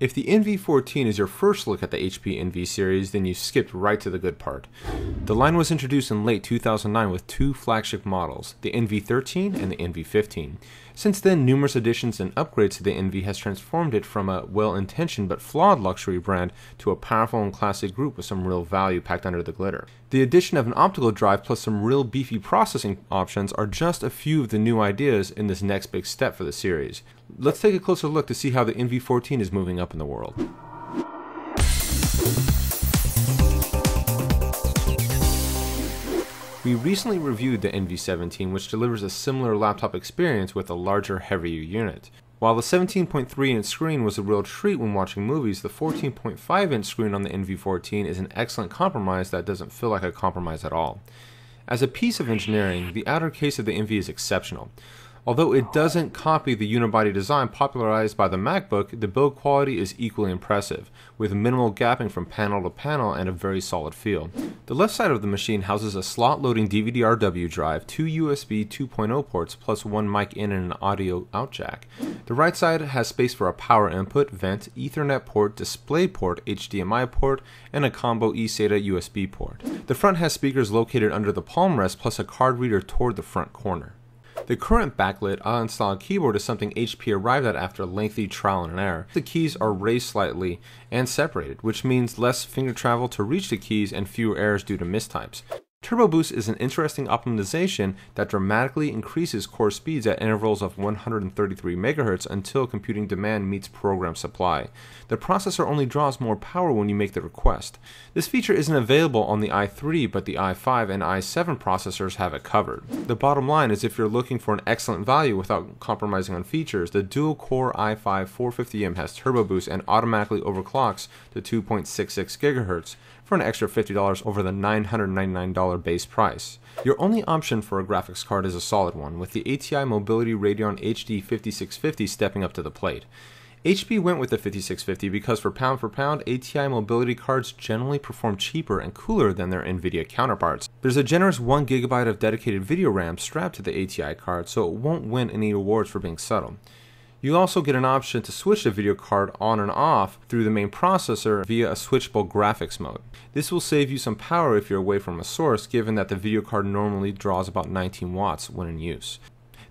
If the NV14 is your first look at the HP NV series, then you skipped right to the good part. The line was introduced in late 2009 with two flagship models, the NV13 and the NV15. Since then, numerous additions and upgrades to the NV has transformed it from a well-intentioned but flawed luxury brand to a powerful and classic group with some real value packed under the glitter. The addition of an optical drive plus some real beefy processing options are just a few of the new ideas in this next big step for the series. Let's take a closer look to see how the NV14 is moving up in the world. We recently reviewed the NV17, which delivers a similar laptop experience with a larger, heavier unit. While the 17.3-inch screen was a real treat when watching movies, the 14.5-inch screen on the NV14 is an excellent compromise that doesn't feel like a compromise at all. As a piece of engineering, the outer case of the NV is exceptional. Although it doesn't copy the unibody design popularized by the MacBook, the build quality is equally impressive, with minimal gapping from panel to panel and a very solid feel. The left side of the machine houses a slot-loading DVD-RW drive, two USB 2.0 ports, plus one mic in and an audio out jack. The right side has space for a power input, vent, Ethernet port, display port, HDMI port, and a combo eSATA USB port. The front has speakers located under the palm rest, plus a card reader toward the front corner. The current backlit uninstalled keyboard is something HP arrived at after lengthy trial and error. The keys are raised slightly and separated, which means less finger travel to reach the keys and fewer errors due to mistypes. Turbo Boost is an interesting optimization that dramatically increases core speeds at intervals of 133 MHz until computing demand meets program supply. The processor only draws more power when you make the request. This feature isn't available on the i3, but the i5 and i7 processors have it covered. The bottom line is, if you're looking for an excellent value without compromising on features, the dual-core i5 450M has Turbo Boost and automatically overclocks to 2.66 GHz for an extra $50 over the $999 base price. Your only option for a graphics card is a solid one, with the ATI Mobility Radeon HD 5650 stepping up to the plate. HP went with the 5650 because for pound, ATI mobility cards generally perform cheaper and cooler than their NVIDIA counterparts. There's a generous 1GB of dedicated video RAM strapped to the ATI card, so it won't win any awards for being subtle. You also get an option to switch the video card on and off through the main processor via a switchable graphics mode. This will save you some power if you're away from a source, given that the video card normally draws about 19 watts when in use.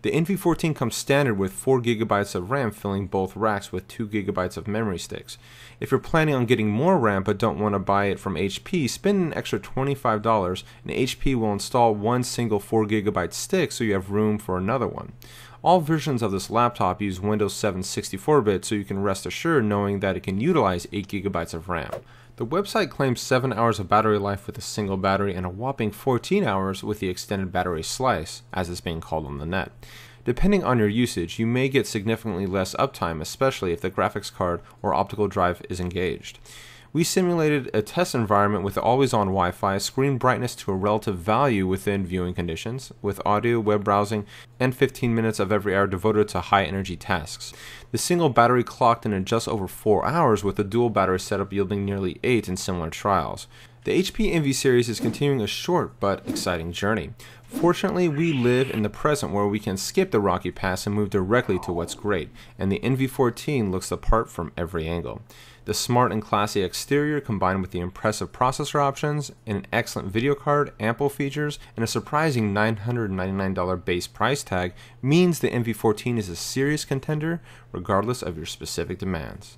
The NV14 comes standard with 4GB of RAM filling both racks with 2GB of memory sticks. If you're planning on getting more RAM but don't want to buy it from HP, spend an extra $25 and HP will install one single 4GB stick so you have room for another one. All versions of this laptop use Windows 7 64-bit, so you can rest assured knowing that it can utilize 8GB of RAM. The website claims 7 hours of battery life with a single battery and a whopping 14 hours with the extended battery slice, as it's being called on the net. Depending on your usage, you may get significantly less uptime, especially if the graphics card or optical drive is engaged. We simulated a test environment with always-on Wi-Fi, screen brightness to a relative value within viewing conditions, with audio, web browsing, and 15 minutes of every hour devoted to high-energy tasks. The single battery clocked in just over 4 hours, with the dual battery setup yielding nearly 8 in similar trials. The HP Envy series is continuing a short but exciting journey. Fortunately, we live in the present where we can skip the rocky past and move directly to what's great, and the NV14 looks the part from every angle. The smart and classy exterior combined with the impressive processor options, and an excellent video card, ample features, and a surprising $999 base price tag means the NV14 is a serious contender regardless of your specific demands.